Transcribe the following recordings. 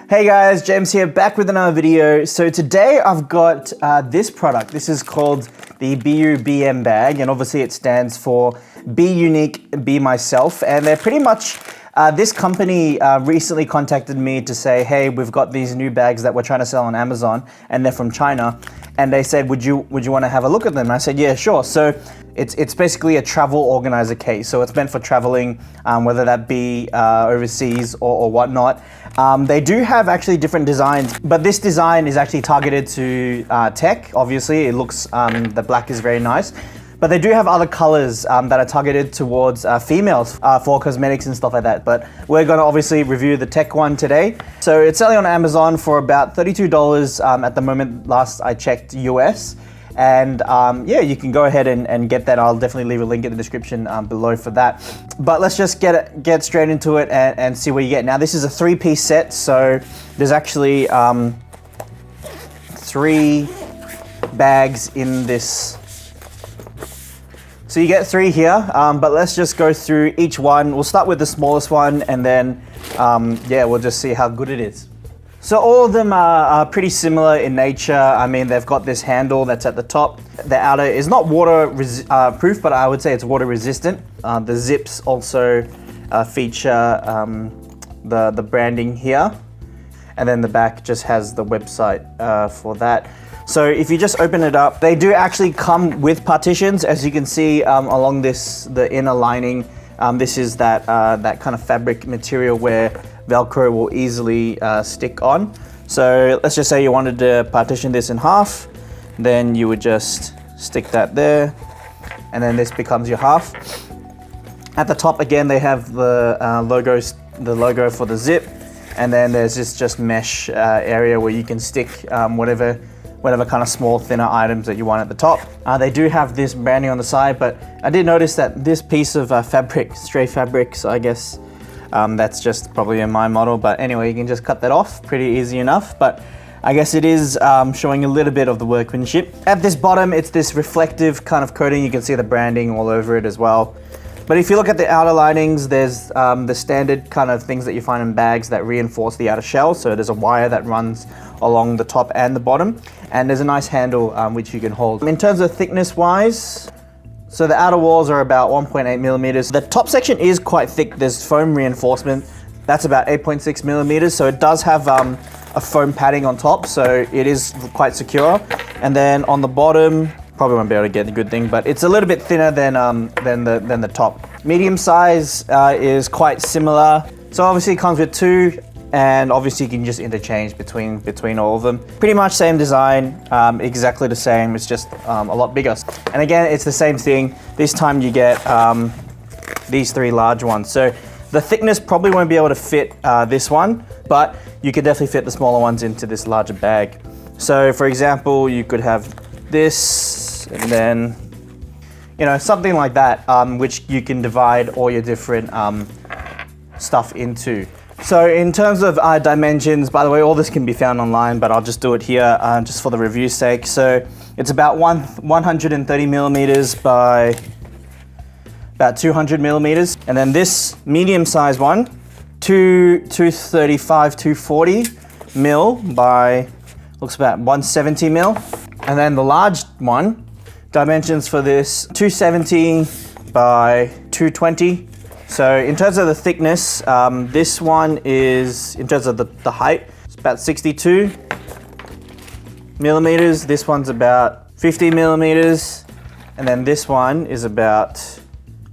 Hey guys, James here, back with another video. So today I've got this product. This is called the BUBM bag, and obviously it stands for Be Unique, Be Myself. And they're pretty much, this company recently contacted me to say, hey, we've got these new bags that we're trying to sell on Amazon, and they're from China. And they said, would you want to have a look at them? And I said, yeah, sure. So it's basically a travel organizer case. So it's meant for traveling, whether that be overseas or whatnot. They do have actually different designs, but this design is actually targeted to tech. Obviously, it looks, the black is very nice. But they do have other colors that are targeted towards females for cosmetics and stuff like that. But we're gonna obviously review the tech one today. So it's selling on Amazon for about $32 at the moment, last I checked US. And yeah, you can go ahead and get that. I'll definitely leave a link in the description below for that. But let's just get straight into it and see what you get. Now this is a 3-piece set, so there's actually 3 bags in this. So you get 3 here, but let's just go through each one. We'll start with the smallest one, and then yeah, we'll just see how good it is. So all of them are pretty similar in nature. I mean, they've got this handle that's at the top. The outer is not water proof, but I would say it's water resistant. The zips also feature the branding here. And then the back just has the website for that. So if you just open it up, they do actually come with partitions. As you can see along the inner lining, this is that kind of fabric material where Velcro will easily stick on. So let's just say you wanted to partition this in half, then you would just stick that there, and then this becomes your half. At the top again, they have the logo for the zip, and then there's this just mesh area where you can stick whatever kind of small, thinner items that you want at the top. They do have this branding on the side, but I did notice that this piece of fabric, stray fabric, so I guess that's just probably in my model, but anyway, you can just cut that off pretty easy enough. But I guess it is showing a little bit of the workmanship. At this bottom, it's this reflective kind of coating. You can see the branding all over it as well. But if you look at the outer linings, there's the standard kind of things that you find in bags that reinforce the outer shell. So there's a wire that runs along the top and the bottom, and there's a nice handle which you can hold. In terms of thickness wise, so the outer walls are about 1.8 millimeters. The top section is quite thick. There's foam reinforcement. That's about 8.6 millimeters. So it does have a foam padding on top, so it is quite secure. And then on the bottom, probably won't be able to get a good thing, but it's a little bit thinner than the top. Medium size is quite similar. So obviously it comes with 2, and obviously you can just interchange between all of them. Pretty much same design, exactly the same, it's just a lot bigger. And again, it's the same thing. This time you get these 3 large ones. So the thickness probably won't be able to fit this one, but you could definitely fit the smaller ones into this larger bag. So for example, you could have this, and then, you know, something like that, which you can divide all your different stuff into. So in terms of dimensions, by the way, all this can be found online, but I'll just do it here just for the review's sake. So it's about 130 millimeters by about 200 millimeters. And then this medium size one, 235, 240 mil by, looks about 170 mil. And then the large one, dimensions for this, 270 by 220. So in terms of the thickness, this one is, in terms of the height, it's about 62 millimeters. This one's about 50 millimeters. And then this one is about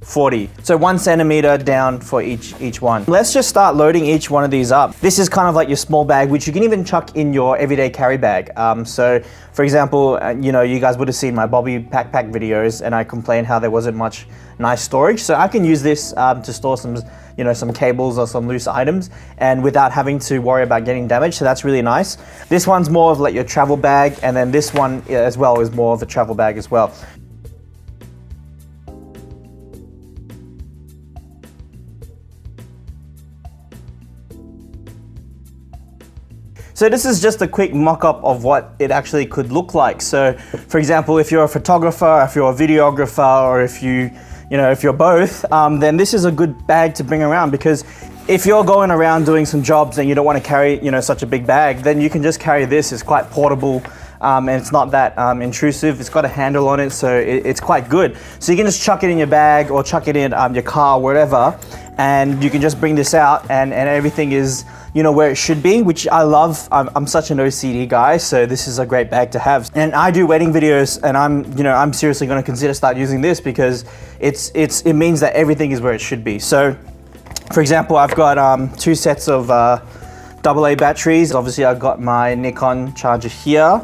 40. So 1 centimeter down for each one. Let's just start loading each one of these up. This is kind of like your small bag, which you can even chuck in your everyday carry bag. So for example, you know, you guys would have seen my Bobby backpack videos, and I complained how there wasn't much nice storage. So I can use this to store some, you know, some cables or some loose items, and without having to worry about getting damaged. So that's really nice. This one's more of like your travel bag, and then this one as well is more of a travel bag as well. So this is just a quick mock-up of what it actually could look like. So for example, if you're a photographer, if you're a videographer, or if you're both, then this is a good bag to bring around, because if you're going around doing some jobs and you don't want to carry, you know, such a big bag, then you can just carry this. It's quite portable. And it's not that intrusive. It's got a handle on it, so it's quite good. So you can just chuck it in your bag or chuck it in your car, wherever, and you can just bring this out and everything is, you know, where it should be, which I love. I'm such an OCD guy, so this is a great bag to have. And I do wedding videos, and I'm seriously going to consider start using this because it means that everything is where it should be. So, for example, I've got 2 sets of AA batteries. Obviously, I've got my Nikon charger here.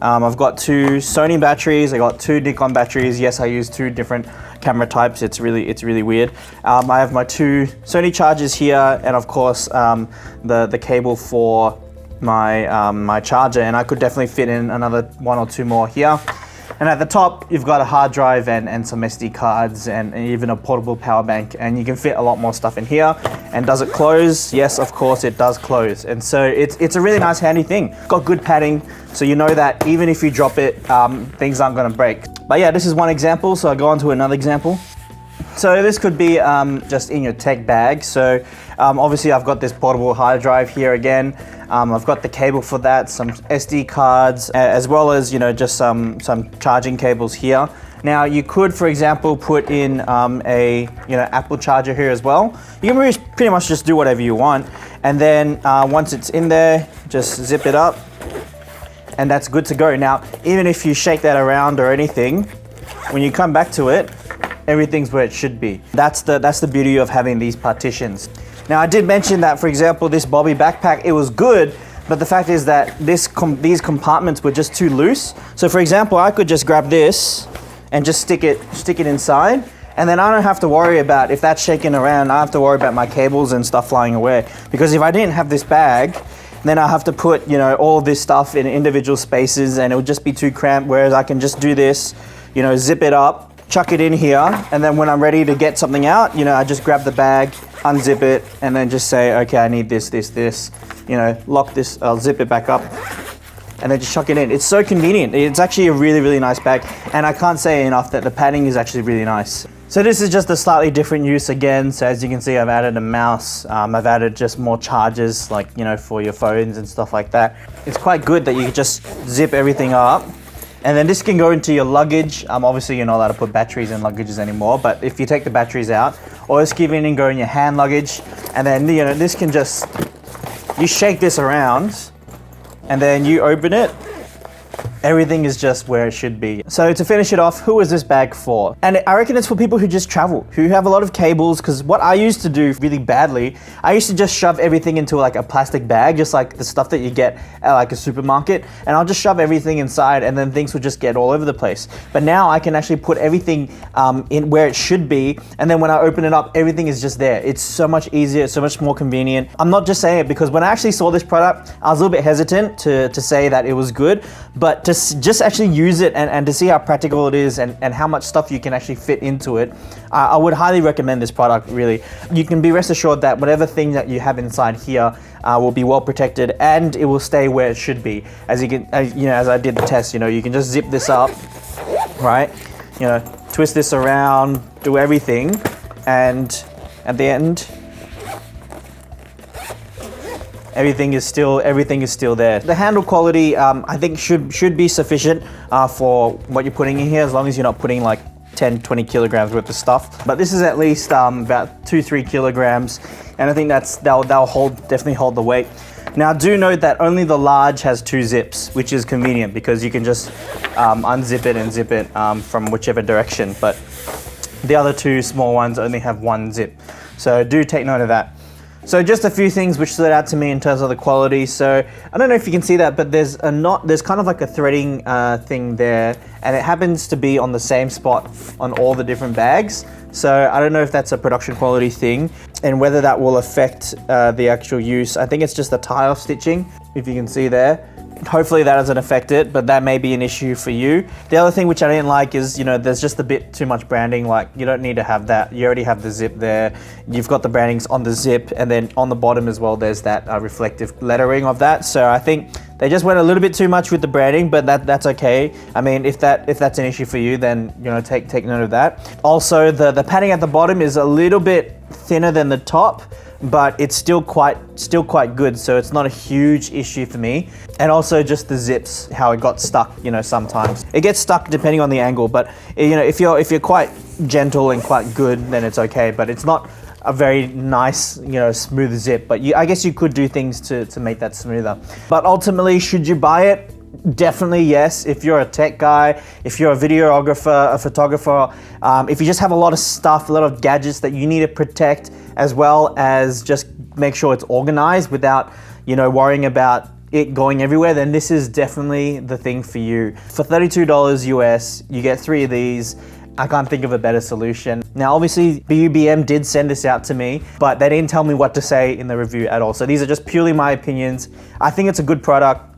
I've got 2 Sony batteries. I got 2 Nikon batteries. Yes, I use 2 different camera types. It's really weird. I have my 2 Sony chargers here, and of course the cable for my my charger. And I could definitely fit in another 1 or 2 more here. And at the top, you've got a hard drive and some SD cards and even a portable power bank, and you can fit a lot more stuff in here. And does it close? Yes, of course it does close. And so it's a really nice, handy thing. Got good padding, so you know that even if you drop it, things aren't gonna break. But yeah, this is one example, so I'll go on to another example. So this could be just in your tech bag. So obviously I've got this portable hard drive here again. I've got the cable for that, some SD cards, as well as, you know, just some charging cables here. Now you could, for example, put in a Apple charger here as well. You can pretty much just do whatever you want. And then once it's in there, just zip it up, and that's good to go. Now, even if you shake that around or anything, when you come back to it, everything's where it should be. That's the beauty of having these partitions. Now, I did mention that, for example, this Bobby backpack, it was good, but the fact is that these compartments were just too loose. So, for example, I could just grab this and just stick it inside, and then I don't have to worry about if that's shaking around. I don't have to worry about my cables and stuff flying away. Because if I didn't have this bag, then I have to put, you know, all this stuff in individual spaces, and it would just be too cramped. Whereas I can just do this, you know, zip it up, chuck it in here, and then when I'm ready to get something out, you know, I just grab the bag, unzip it, and then just say, okay, I need this, you know, lock this, I'll zip it back up, and then just chuck it in. It's so convenient. It's actually a really nice bag, and I can't say enough that the padding is actually really nice. So this is just a slightly different use again. So as you can see, I've added a mouse. I've added just more chargers, like, you know, for your phones and stuff like that. It's quite good that you can just zip everything up. And then this can go into your luggage. Obviously you're not allowed to put batteries in luggages anymore, but if you take the batteries out, or just give it and go in your hand luggage, and then, you know, this can just, you shake this around, and then you open it, everything is just where it should be. So to finish it off, who is this bag for? And I reckon it's for people who just travel, who have a lot of cables, because what I used to do really badly, I used to just shove everything into like a plastic bag, just like the stuff that you get at like a supermarket, and I'll just shove everything inside, and then things would just get all over the place. But now I can actually put everything in where it should be, and then when I open it up, everything is just there. It's so much easier, it's so much more convenient. I'm not just saying it because when I actually saw this product, I was a little bit hesitant to say that it was good, but to just actually use it and to see how practical it is and how much stuff you can actually fit into it, I would highly recommend this product, really. You can be rest assured that whatever thing that you have inside here will be well protected, and it will stay where it should be. As you can, you know, as I did the test, you know, you can just zip this up, right? You know, twist this around, do everything, and at the end, everything is still there. The handle quality, I think should be sufficient for what you're putting in here, as long as you're not putting like 10-20 kilograms worth of stuff. But this is at least about 2-3 kilograms, and I think they'll definitely hold the weight. Now, do note that only the large has 2 zips, which is convenient because you can just unzip it and zip it from whichever direction. But the other 2 small ones only have 1 zip, so do take note of that. So just a few things which stood out to me in terms of the quality. So I don't know if you can see that, but there's kind of like a threading thing there, and it happens to be on the same spot on all the different bags. So I don't know if that's a production quality thing and whether that will affect the actual use. I think it's just the tile stitching, if you can see there. Hopefully that doesn't affect it, but that may be an issue for you. The other thing which I didn't like is, you know, there's just a bit too much branding. Like, you don't need to have that. You already have the zip there. You've got the brandings on the zip, and then on the bottom as well, there's that reflective lettering of that. So I think they just went a little bit too much with the branding, but that's okay. I mean, if that's an issue for you, then, you know, take note of that. Also, the padding at the bottom is a little bit thinner than the top. but it's still quite good. So it's not a huge issue for me. And also just the zips, how it got stuck, you know, sometimes. It gets stuck depending on the angle, but you know, if you're quite gentle and quite good, then it's okay. But it's not a very nice, you know, smooth zip. But I guess you could do things to make that smoother. But ultimately, should you buy it? Definitely yes. If you're a tech guy, if you're a videographer, a photographer, if you just have a lot of stuff, a lot of gadgets that you need to protect, as well as just make sure it's organized without, you know, worrying about it going everywhere, then this is definitely the thing for you. For $32 US, you get 3 of these. I can't think of a better solution. Now, obviously, BUBM did send this out to me, but they didn't tell me what to say in the review at all. So these are just purely my opinions. I think it's a good product.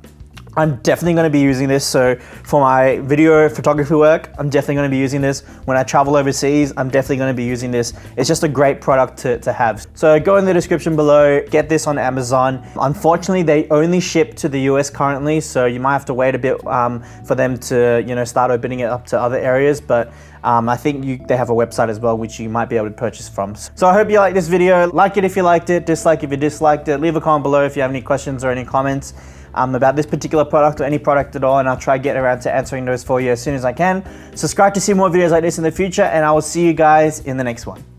I'm definitely going to be using this. So for my video photography work, I'm definitely going to be using this. When I travel overseas, I'm definitely going to be using this. It's just a great product to have. So go in the description below, get this on Amazon. Unfortunately, they only ship to the US currently, so you might have to wait a bit for them to, you know, start opening it up to other areas. But I think they have a website as well, which you might be able to purchase from. So I hope you liked this video. Like it if you liked it, dislike if you disliked it. Leave a comment below if you have any questions or any comments about this particular product or any product at all, and I'll try to get around to answering those for you as soon as I can. Subscribe to see more videos like this in the future, and I will see you guys in the next one.